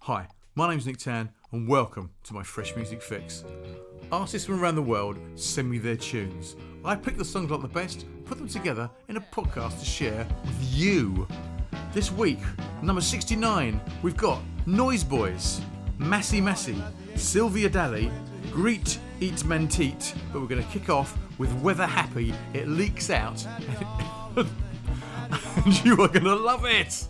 Hi, my name's Nick Tann and welcome to my Fresh Music Fix. Artists from around the world send me their tunes. I pick the songs like the best, put them together in a podcast to share with you. This week, number 69, we've got Noise Boys, Masi-Masi, Sylvia Daley-Grete, Eitmantyt, but we're going to kick off with Weather Happy, It Leaks Out, and you are going to love it!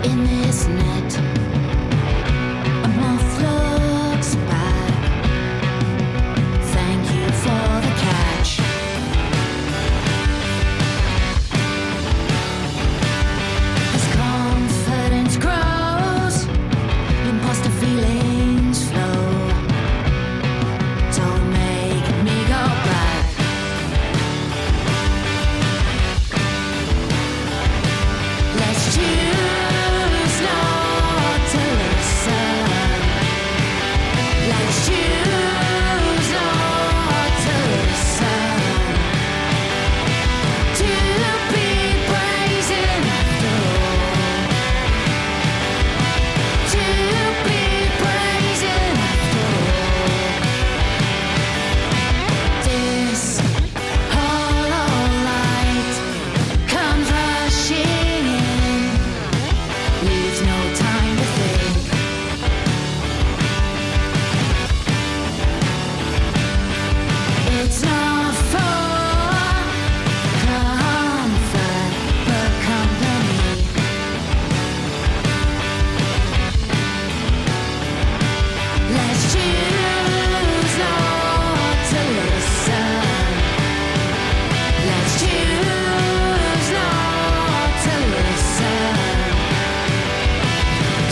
In this net, a moth looks back. Thank you for the catch. As confidence grows, imposter feelings flow. Don't make me go back. Let's choose not to listen. Let's choose not to listen. To be brazen after all. To be brazen after all. This hollow light comes rushing in. Leaves no time to think. It's not for comfort, but company. Let's choose not to listen. Let's choose not to listen.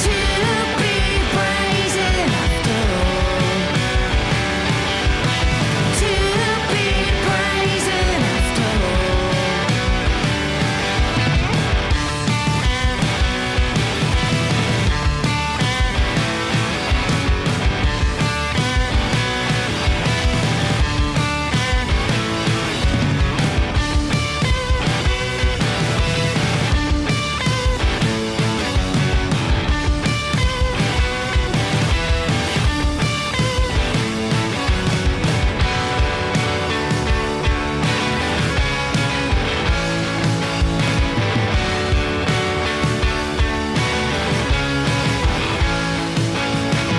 To be brazen after all. To be brazen after all.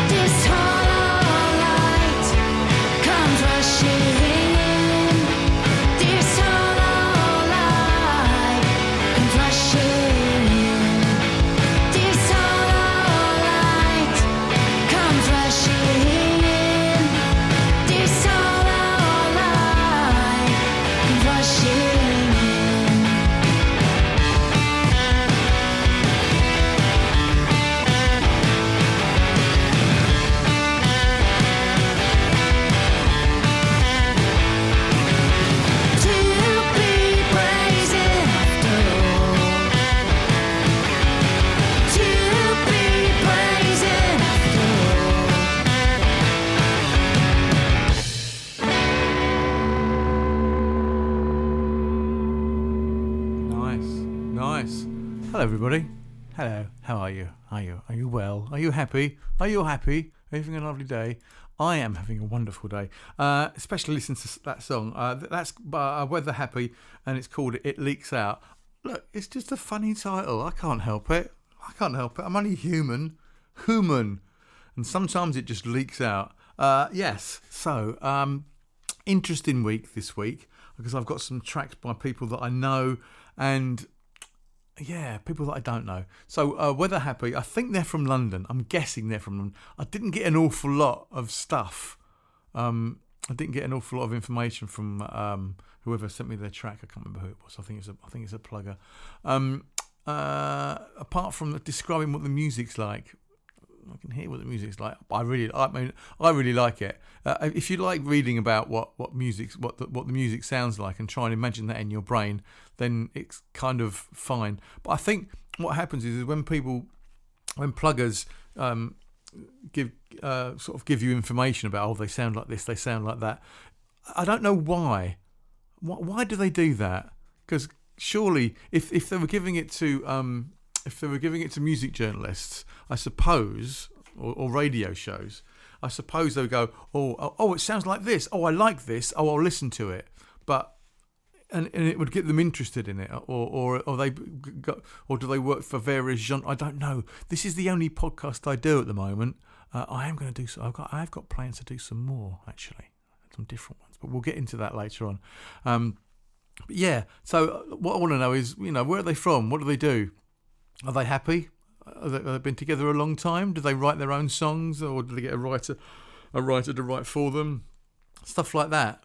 This hollow light comes rushing in. This hollow light comes rushing in. This hollow light comes rushing in. This hollow light comes rushing in. To be brazen after all. To be brazen after Nice. Hello, everybody. Hello. How are you? Are you well? Are you happy? Are you happy? Are you having a lovely day? I am having a wonderful day. Especially listening to that song. That's Weather Happy, and it's called It Leaks Out. Look, it's just a funny title. I can't help it. I'm only human, and sometimes it just leaks out. Yes. So, interesting week this week because I've got some tracks by people that I know and people that I don't know. So Weather Happy, I think they're from London. I'm guessing they're from London. I didn't get an awful lot of stuff. I didn't get an awful lot of information from whoever sent me their track. I can't remember who it was. I think it's a plugger. Apart from describing what the music's like, I can hear what the music's like. I really like it. If you like reading about what the music sounds like and try and imagine that in your brain, then it's kind of fine. But I think what happens is when pluggers give you information about, they sound like this, they sound like that. I don't know why. Why do they do that? Because surely, if they were giving it to music journalists, I suppose, or radio shows, I suppose they would go, it sounds like this. Oh, I like this. Oh, I'll listen to it. But and it would get them interested in it, or do they work for various genres? I don't know. This is the only podcast I do at the moment. I am going to do so. I've got plans to do some more, actually, some different ones, but we'll get into that later on. But yeah. So what I want to know is, where are they from? What do they do? Are they happy? Have they been together a long time? Do they write their own songs, or do they get a writer to write for them? Stuff like that.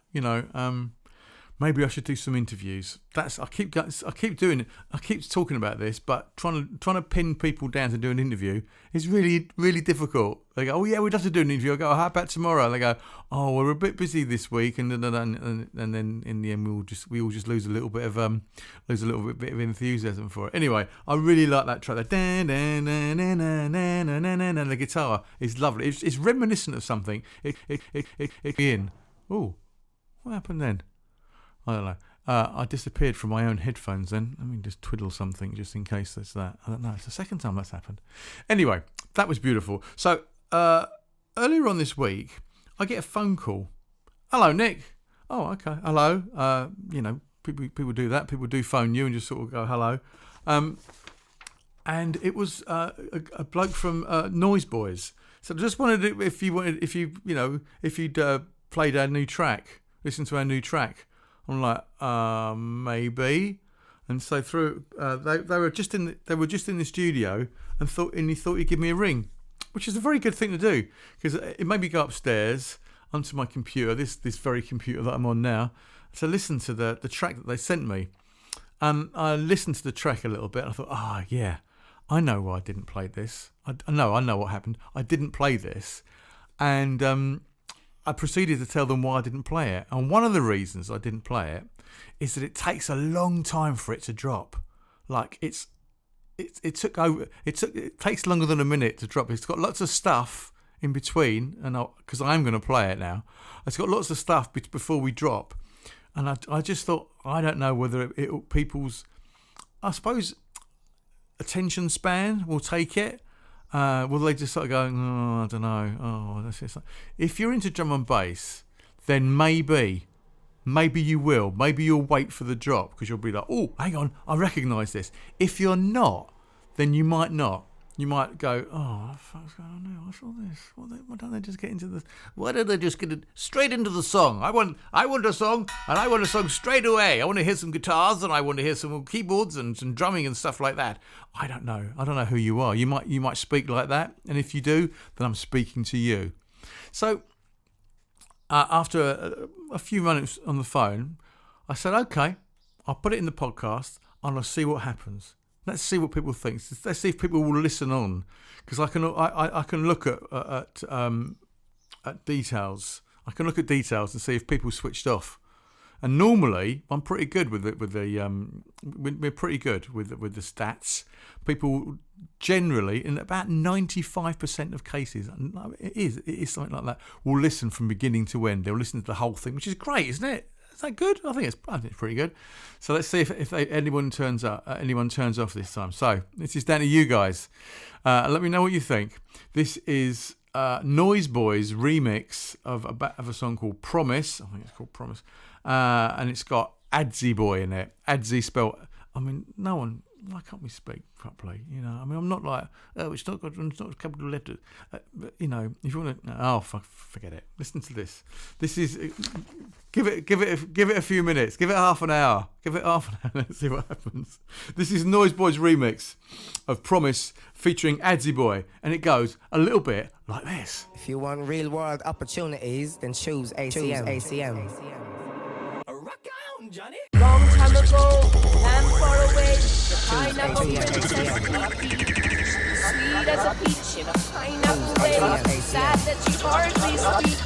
Maybe I should do some interviews. I keep doing it. I keep talking about this, but trying to pin people down to do an interview is really, really difficult. They go, "Oh yeah, we'd love to do an interview." I go, "How about tomorrow?" And they go, "Oh, we're a bit busy this week," and then in the end we all just lose a little bit of enthusiasm for it. Anyway, I really like that track. The guitar is lovely. It's reminiscent of something. Oh, what happened then? I don't know. I disappeared from my own headphones then. Let me just twiddle something just in case there's that. I don't know. It's the second time that's happened. Anyway, that was beautiful. So earlier on this week, I get a phone call. Hello, Nick. Oh, okay. Hello. People do that. People do phone you and just sort of go hello. And it was a bloke from Noise Boys. So I just wondered if you'd played our new track, listened to our new track. I'm like, maybe. And so through they were just in the studio and he thought he'd give me a ring, which is a very good thing to do, because it made me go upstairs onto my computer, this very computer that I'm on now, to listen to the track that they sent me. And I listened to the track a little bit and I thought, yeah, I know why I didn't play this. I know what happened. I didn't play this. And I proceeded to tell them why I didn't play it. And one of the reasons I didn't play it is that it takes a long time for it to drop. Like it takes longer than a minute to drop. It's got lots of stuff in between, and because I'm going to play it now, it's got lots of stuff before we drop. And I just thought, I don't know whether people's, I suppose, attention span will take it. Will they just sort of go, I don't know. Oh, that's just if you're into drum and bass, then maybe you will. Maybe you'll wait for the drop, because you'll be like, oh, hang on, I recognise this. If you're not, then you might not. You might go, oh, what the fuck's going on now? What's all this? Why don't they just get into this? Why don't they just get straight into the song? I want a song, and I want a song straight away. I want to hear some guitars, and I want to hear some keyboards and some drumming and stuff like that. I don't know who you are. You might speak like that, and if you do, then I'm speaking to you. So after a few minutes on the phone, I said, okay, I'll put it in the podcast, and I'll see what happens. Let's see what people think. Let's see if people will listen on, because I can look at details. I can look at details and see if people switched off. And normally, I'm pretty good with we're pretty good with the stats. People generally, in about 95% of cases, it is something like that, will listen from beginning to end. They'll listen to the whole thing, which is great, isn't it? Is that good? I think it's pretty good. So let's see if anyone turns off this time. So this is down to you guys. Let me know what you think. This is Noise Boys' remix of a song called Promise. I think it's called Promise, and it's got ADZI boy in it. ADZI spelled. I mean, no one. Why can't we speak properly? I mean, I'm not like, it's not capital letters. But, if you want to, forget it. Listen to this. This is, give it a few minutes. Give it half an hour. Let's see what happens. This is Noise Boys' remix of Promise featuring ADZI boy, and it goes a little bit like this. If you want real world opportunities, then choose ACM. Johnny. Long time ago, land far away, the pineapple princess sweet as a peach in a pineapple way, sad that she hardly speaks.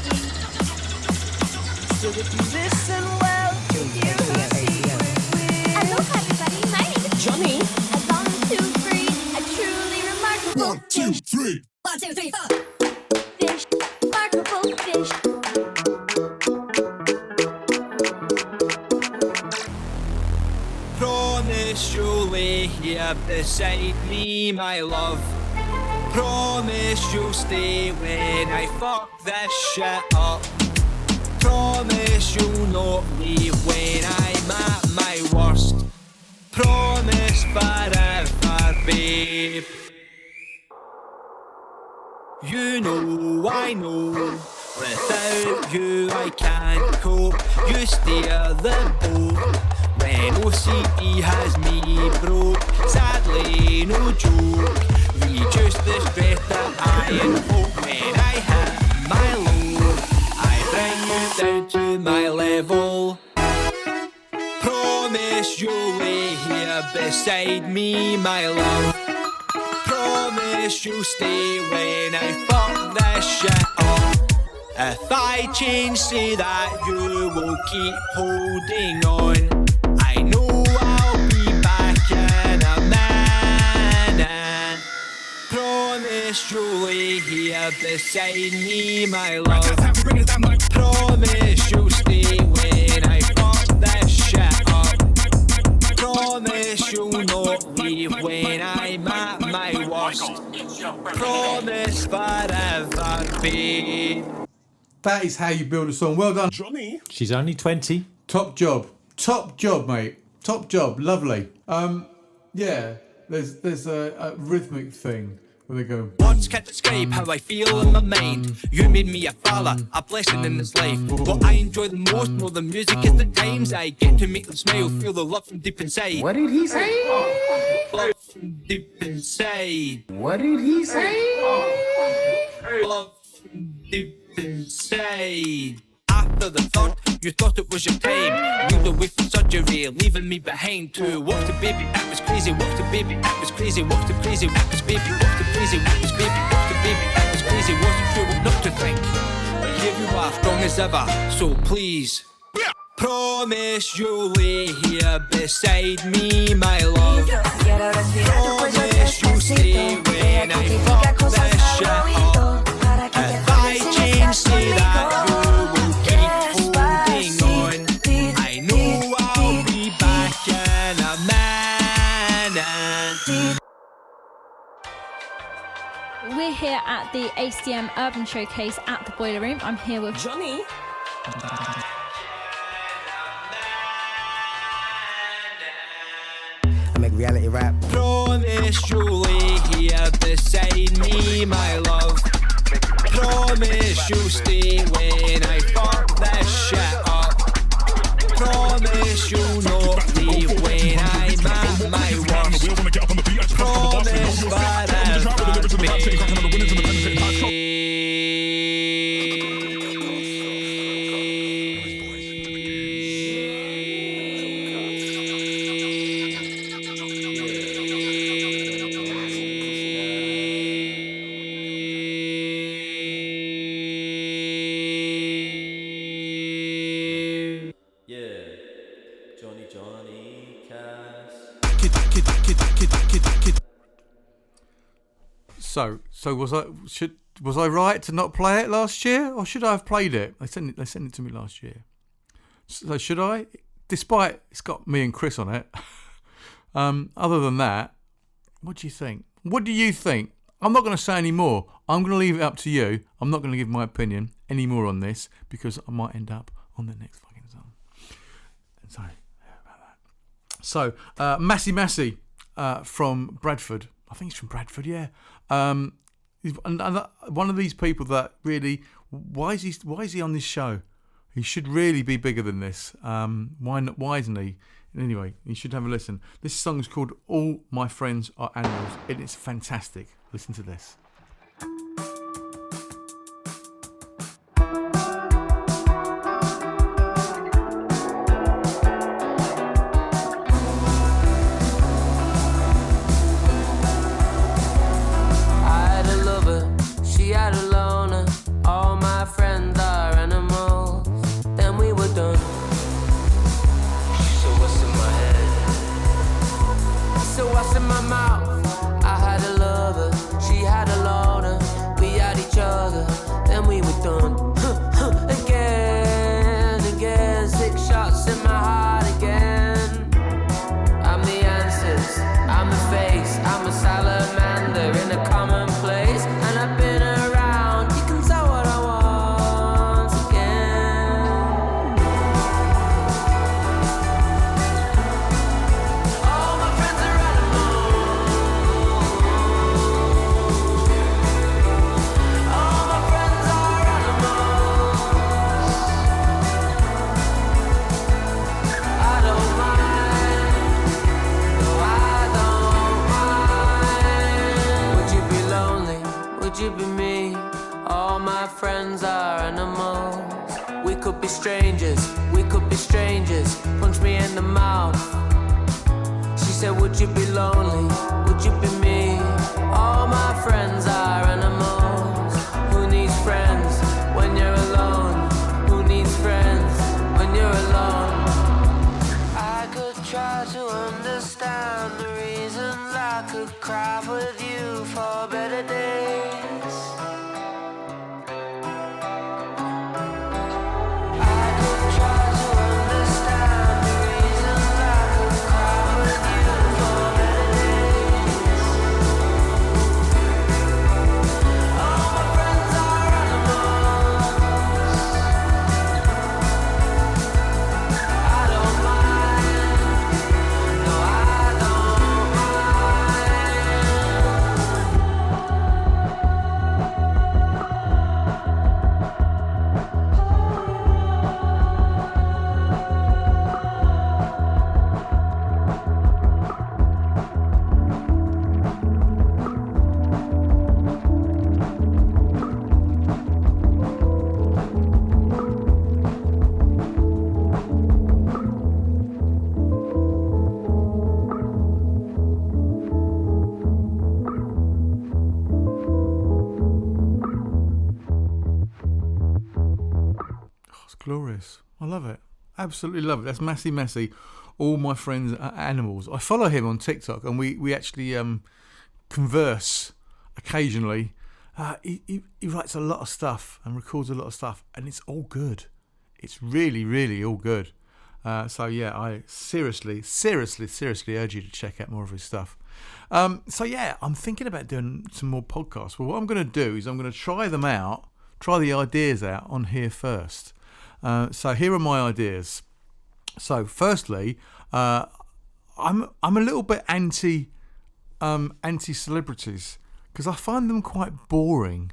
Still, if you listen well, you hear her secret with. Hello, everybody. My name is Johnny. A 1, 2, 3, a truly remarkable. 1, 2, 3. 1, 2, 3, 4. here beside me, my love. Promise you'll stay when I fuck this shit up. Promise you'll not leave when I'm at my worst. Promise forever, babe. You know, I know, without you I can't cope. You steer the boat when OCD has me broke. Sadly, no joke, reduce the stress that I invoke. When I hit my low, I bring you down to my level. Promise you'll lay here beside me, my love. Promise you'll stay when I fuck this shit up. If I change, say that you will keep holding on. I know I'll be back in a minute. Promise you'll lay here beside me, my love. Promise you'll stay when I fuck this shit up. Promise you'll not leave when I'm at my worst. Promise forever, babe. That is how you build a song. Well done, Johnny. She's only 20. Top job, mate. Top job, lovely. Yeah, there's a rhythmic thing where they go. Words can't describe how I feel in my mind. You made me a fella, a blessing in this life. What I enjoy the most, more than music, is the times I get to make them smile, feel the love from deep inside. What did he say? Love from deep inside. What did he say? Love from deep inside. After the thought, you thought it was your time. Moved away from surgery, leaving me behind to walk the baby, that was crazy. Walk the baby, that was crazy. Walk the crazy, that was baby. Walk the crazy, that was baby. Walk the baby, that was crazy. Wasn't sure what not to think. But here you are, strong as ever. So please, promise you'll lay here beside me, my love. Promise you'll stay when I fuck this shit up. If I change, say that you will keep holding on. I know I'll be back in a minute. We're here at the ACM Urban Showcase at the Boiler Room. I'm here with Johnny. I make reality rap. Promise you'll lay here beside me, my love. Promise you'll stay when I fuck this shit up. Promise you'll not leave when I'm at my worst. Promise forever, babe. So was I right to not play it last year, or should I have played it? They sent it to me last year. So should I? Despite it's got me and Chris on it. Other than that, what do you think? What do you think? I'm not going to say any more. I'm going to leave it up to you. I'm not going to give my opinion any more on this because I might end up on the next fucking song. Sorry about that. So Masi-Sylvia from Bradford. I think he's from Bradford, yeah. He's one of these people that really, why is he on this show? He should really be bigger than this. Why isn't he? Anyway, you should have a listen. This song's called All My Friends Are Animals. It is fantastic. Listen to this. What's in my mouth? I had a lover, she had a could be strangers, we could be strangers. Punch me in the mouth. She said, would you be lonely? Would you be me? All my friends are animals. Who needs friends when you're alone? Who needs friends when you're alone? I could try to understand the reasons. I could cry with you for better days. Glorious. I love it. Absolutely love it. That's Masi-Masi. All my friends are animals. I follow him on TikTok and we actually converse occasionally. He writes a lot of stuff and records a lot of stuff and it's all good. It's really, really all good. So yeah, I seriously urge you to check out more of his stuff. So yeah, I'm thinking about doing some more podcasts. Well, what I'm going to do is I'm going to try them out, try the ideas out on here first. So here are my ideas. So firstly, I'm a little bit anti celebrities because I find them quite boring.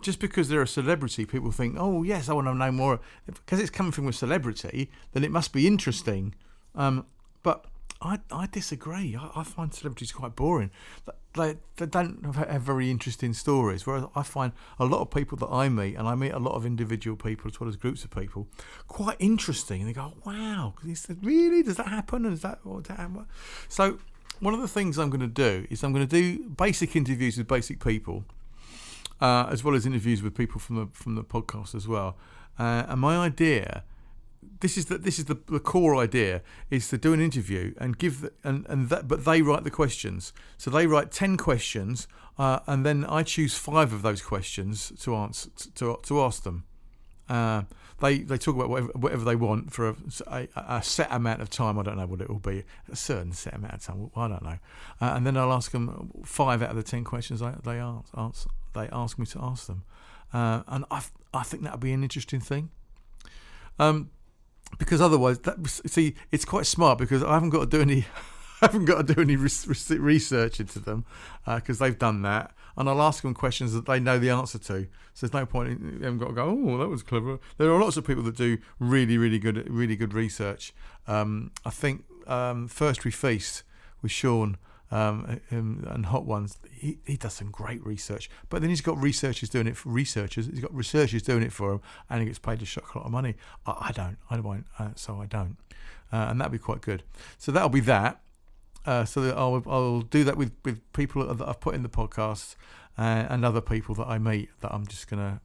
Just because they're a celebrity, people think, oh yes, I want to know more. Because it's coming from a celebrity, then it must be interesting. But I disagree. I find celebrities quite boring. They don't have very interesting stories. Whereas I find a lot of people that I meet, and I meet a lot of individual people as well as groups of people, quite interesting. And they go, wow, really? Does that happen? And is that what happen? So one of the things I'm going to do is I'm going to do basic interviews with basic people, as well as interviews with people from the podcast as well. And my idea. This is the core idea is to do an interview and give but they write the questions. So they write 10 questions, and then I choose 5 of those questions to answer to ask them. They talk about whatever they want for a set amount of time. I don't know what it will be. A certain set amount of time. I don't know. And then I'll ask them 5 out of the 10 questions they ask me to ask them. And I think that would be an interesting thing. Because otherwise, it's quite smart because I haven't got to do any research into them because they've done that, and I'll ask them questions that they know the answer to. So there's no point in them got to go, oh, that was clever. There are lots of people that do really good research. I think First We Feast with Sean and Hot Ones, he does some great research, but then he's got researchers doing it for researchers. He's got researchers doing it for him, and he gets paid a shot lot of money. I won't, so I don't, and that'd be quite good. So that'll be that. So that I'll do that with people that I've put in the podcast and other people that I meet that I'm gonna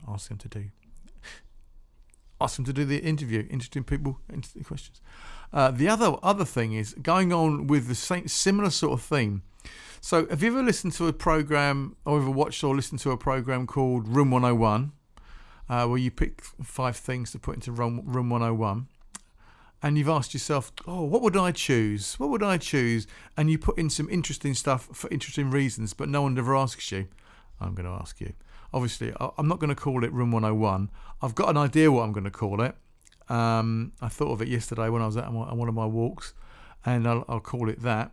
ask them to do the interview. Interesting people, interesting questions. The other thing is going on with the same similar sort of theme. So have you ever listened to a program or ever watched or listened to a program called Room 101, where you pick 5 things to put into Room 101, and you've asked yourself, oh, what would I choose? What would I choose? And you put in some interesting stuff for interesting reasons, but no one ever asks you. I'm going to ask you. Obviously, I'm not going to call it Room 101. I've got an idea what I'm going to call it. I thought of it yesterday when I was at one of my walks, and I'll call it that.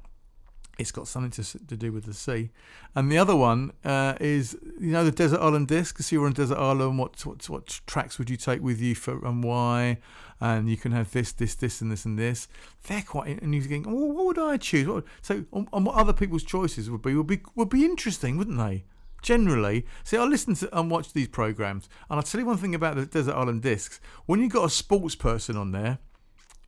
It's got something to do with the sea. And the other one is, the Desert Island Disc. So you're on Desert Island, what tracks would you take with you and why? And you can have this, and this, and this. They're quite, and you're thinking, what would I choose? So on what other people's choices would be interesting, wouldn't they? generally, see, I listen to and watch these programs, and I'll tell you one thing about the Desert Island Discs. When you've got a sports person on there,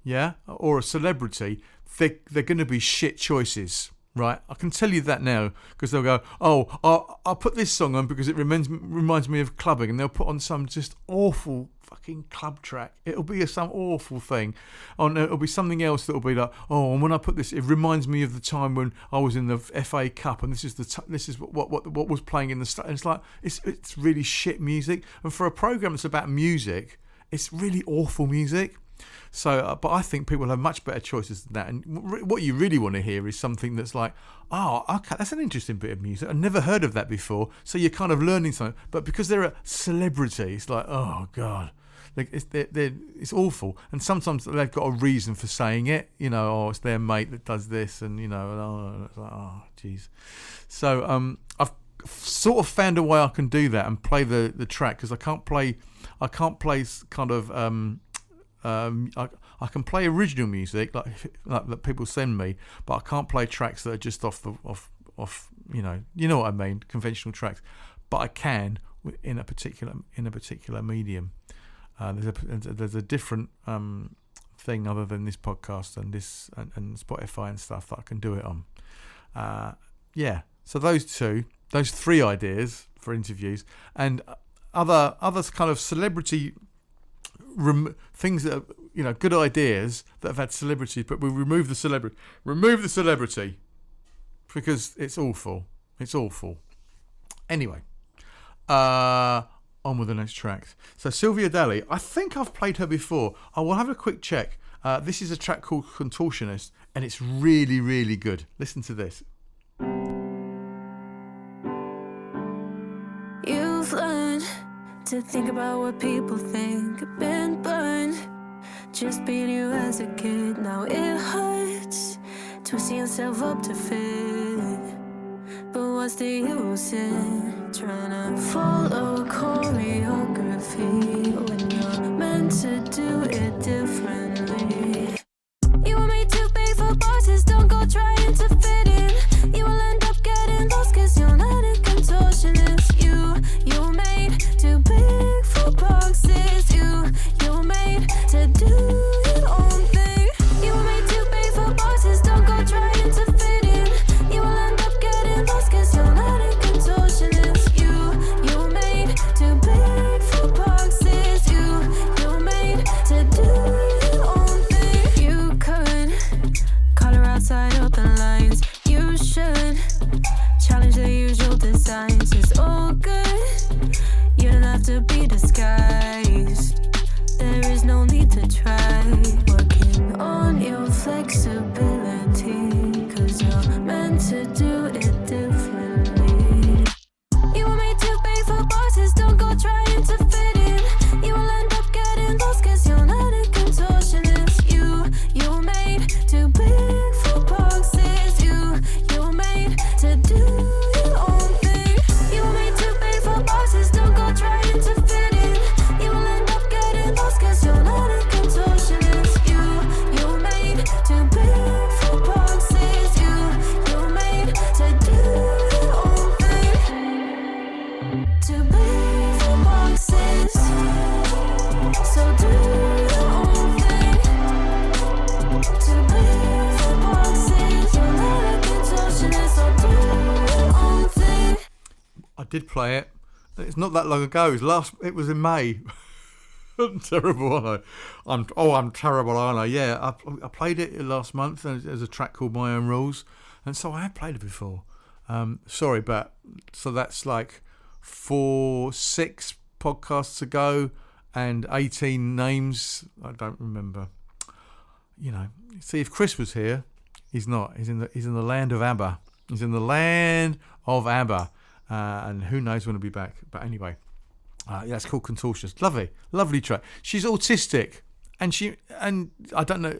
yeah, or a celebrity, they're going to be shit choices. Right, I can tell you that now because they'll go, I'll put this song on because it reminds me of clubbing, and they'll put on some just awful fucking club track. It'll be some awful thing, it'll be something else that'll be like, and when I put this, it reminds me of the time when I was in the FA Cup, and this is what was playing in the. And it's like it's really shit music, and for a program that's about music, it's really awful music. So, but I think people have much better choices than that. And what you really want to hear is something that's like, okay, that's an interesting bit of music. I've never heard of that before. So you're kind of learning something. But because they're a celebrity, it's like, oh God, it's awful. And sometimes they've got a reason for saying it. It's their mate that does this, and it's like, oh, geez. So I've sort of found a way I can do that and play the track because I can't play kind of. I can play original music like that people send me, but I can't play tracks that are just off you know what I mean, conventional tracks. But I can in a particular medium. There's a different thing other than this podcast and this and Spotify and stuff that I can do it on. So those three ideas for interviews and others kind of celebrity. Things that are, good ideas that have had celebrity, but we remove the celebrity because it's awful. Anyway, on with the next track. So Sylvia Daley, I think I've played her before. I will have a quick check. This is a track called Contortionist, and it's really, really good. Listen to this. You've learned to think about what people think. I've been burned just being you as a kid. Now it hurts twisting yourself up to fit, but what's the use in trying to follow choreography when you're meant to do it differently? You were made too big for boxes, don't go trying to fit in. You will end up getting lost cause you're not a contortionist. You're made too big for boxes. You're made to do your own thing. You were made too big for boxes, don't go trying to fit in. You will end up getting lost cause you're not a contortionist. You're made too big for boxes. You're made to do your own thing. You could color outside of the lines. You should challenge the usual designs. It's all good. You don't have to be disguised. There is no need to try. Working on your flexibility, cause you're meant to do it differently. You were made too big for boxes, don't go trying to fit in. You will end up getting lost cause you're not a contortionist. You're made too big for boxes. You're made to do your own thing. You were made too big for boxes, don't go trying to fit in. You will end up getting lost cause you're not a contortionist. You're made too big for boxes. You're made to do your own thing. Too big for boxes, so do your own thing. Too big for boxes, you're not a contortionist, so do your own thing. I did play it. It's not that long ago. It was in May. I'm terrible, aren't I? I'm terrible, aren't I? Yeah, I played it last month. There's a track called My Own Rules, and so I have played it before. Sorry, but so that's like 6 podcasts ago, and 18 names. I don't remember. See, if Chris was here, he's not. He's in the land of ABBA. He's in the land of ABBA. And who knows when he'll be back. But anyway, it's called Contortionist. Lovely track. She's autistic, and I don't know.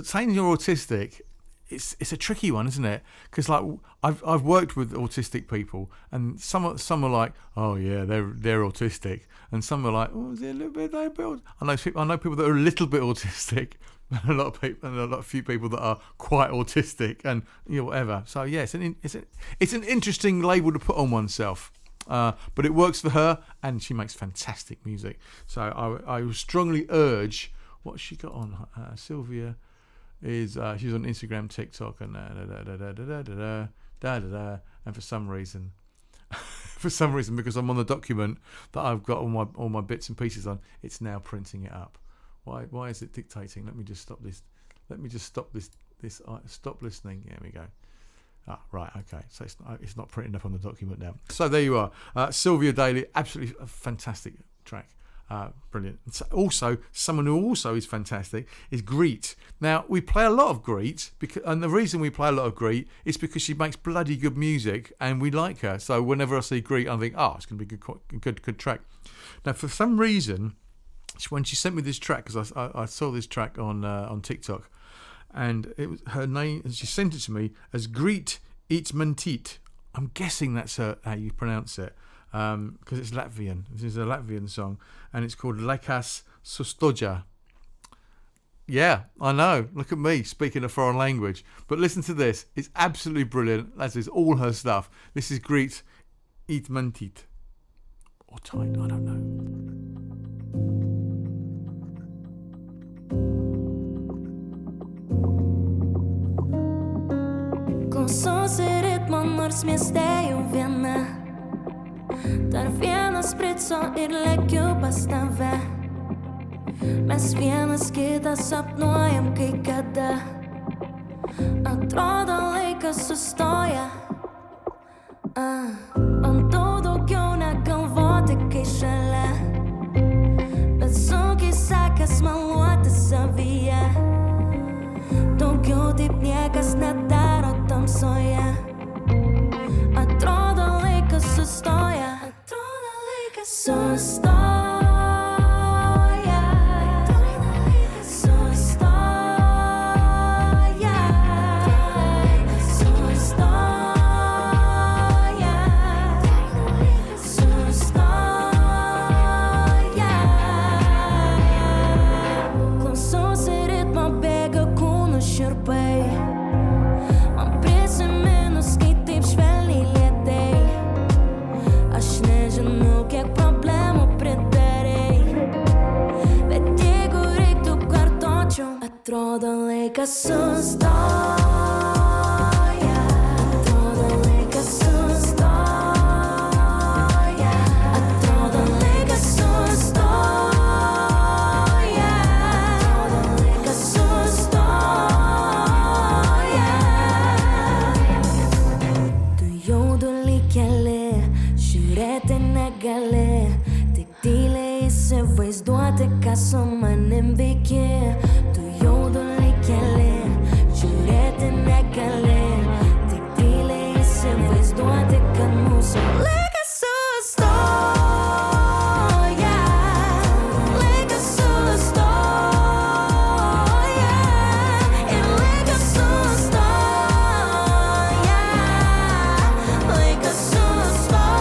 Saying you're autistic, it's a tricky one, isn't it? Because like I've worked with autistic people, and some are like, oh yeah, they're autistic, and some are like, oh, is it a little bit? I know people that are a little bit autistic. a lot of people, and a few people that are quite autistic, and whatever. So yeah, it's an interesting label to put on oneself, but it works for her, and she makes fantastic music. So I would strongly urge. What's she got on? Sylvia is she's on Instagram, TikTok, and and for some reason, because I'm on the document that I've got all my bits and pieces on, it's now printing it up. Why is it dictating? Let me just stop this. Stop listening. Here we go. Right, okay. So it's not printing up on the document now. So there you are. Sylvia Daley, absolutely a fantastic track. Brilliant. Also, someone who also is fantastic is Grete. Now, we play a lot of Grete, and the reason we play a lot of Grete is because she makes bloody good music, and we like her. So whenever I see Grete, I think, it's going to be a good track. Now, for some reason, when she sent me this track, because I saw this track on TikTok, and it was her name, and she sent it to me as Grete Eitmantyt. I'm guessing that's how you pronounce it, because it's Latvian. This is a Latvian song, and it's called Laikas Sustoja. Yeah, I know. Look at me speaking a foreign language. But listen to this. It's absolutely brilliant. That is all her stuff. This is Grete Eitmantyt. Or tight, I don't know. Kom sås I rytmen når smjestej u vjene Der vjene sprit så legger bestave Mens vjene skida sapnojem kikade A troda Laikas Sustoja On todo gjona galvote kishale Bet sunki sakas maluote savija Daugiau taip niekas nedaro tamsoje Atrodo laikas sustoja Atrodo laikas sustoja Sustoja Sustoja Klausos į ritmą bėga kūnų šiurpai Man prisiminus, kai taip švelniai lėtai Aš nežinau, kiek problemų pridarei Bet jeigu reiktų kartočiau Atrodo laikas sustoja Atrodo laikas sustoja Atrodo laikas sustoja Atrodo laikas sustoja Tu jaudulį keli, žiūrėti negali Tik tyliai įsivaizduoti, ką su manim veiki Tu jaudulį keli, žiūrėti negali Tik tyliai įsivaizduoti, kad mūsų laikas sustoja Laikas sustoja Ir laikas sustoja Laikas sustoja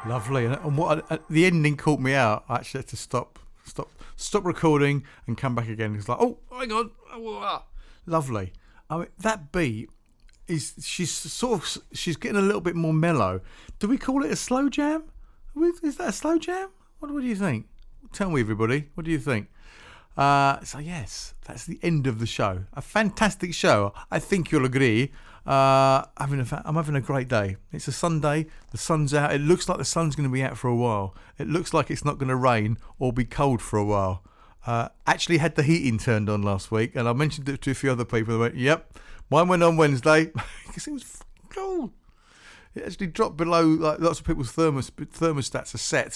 Lovely. And the ending caught me out. I actually had to stop recording and come back again. It's like, oh, hang on. Lovely. I mean, that beat she's getting a little bit more mellow. Do we call it a slow jam? Is that a slow jam? What do you think? Tell me, everybody. What do you think? So yes, that's the end of the show. A fantastic show. I think you'll agree. I'm having a great day. It's a Sunday. The sun's out. It looks like the sun's going to be out for a while. It looks like it's not going to rain or be cold for a while. Actually had the heating turned on last week, and I mentioned it to a few other people. They went, "Yep, mine went on Wednesday because it was cold." It actually dropped below. Like lots of people's thermostats are set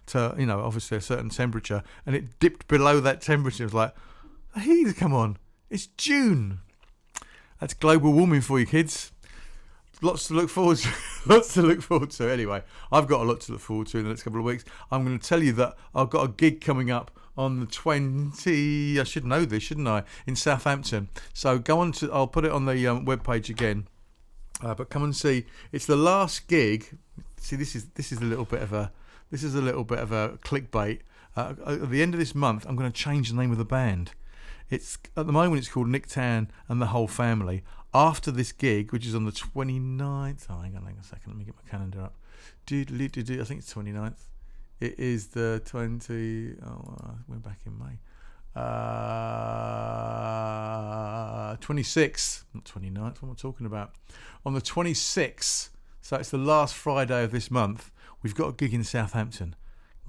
to obviously a certain temperature, and it dipped below that temperature. It was like, the heat's come on. It's June. That's global warming for you, kids. Lots to look forward to. Anyway, I've got a lot to look forward to in the next couple of weeks. I'm going to tell you that I've got a gig coming up on the 20. I should know this, shouldn't I? In Southampton. So go on to. I'll put it on the webpage again. But come and see. It's the last gig. See, this is a little bit of a this is a little bit of a clickbait. At the end of this month, I'm going to change the name of the band. It's at the moment it's called Nick Tann and the Whole Family. After this gig, which is on the 29th, hang on a second, let me get my calendar up. I think it's 29th. It is the 20. We're back in May. 26th, not 29th. What am I talking about? On the 26th. So it's the last Friday of this month. We've got a gig in Southampton.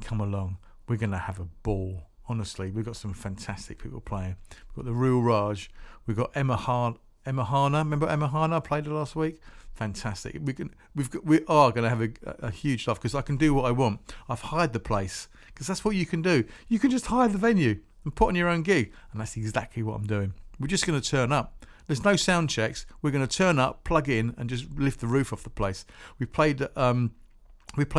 Come along. We're going to have a ball. Honestly, we've got some fantastic people playing. We've got the Real Raj. We've got Emma Hana. Remember Emma Hana? I played her last week. Fantastic. We are going to have a huge laugh because I can do what I want. I've hired the place because that's what you can do. You can just hire the venue and put on your own gig, and that's exactly what I'm doing. We're just going to turn up. There's no sound checks. We're going to turn up, plug in, and just lift the roof off the place. We played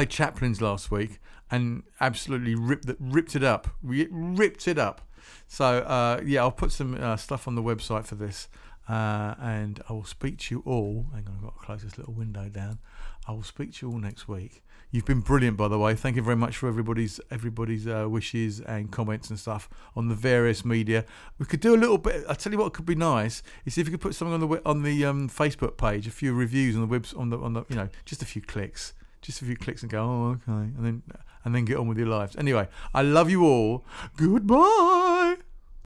Chaplin's last week and absolutely ripped it up. We ripped it up. So I'll put some stuff on the website for this. And I will speak to you all. Hang on, I've got to close this little window down. I will speak to you all next week. You've been brilliant, by the way. Thank you very much for everybody's wishes and comments and stuff on the various media. We could do a little bit. I tell you what could be nice is if you could put something on the Facebook page, a few reviews on the webs on the just a few clicks, and go, oh okay, and then get on with your lives. Anyway, I love you all. Goodbye.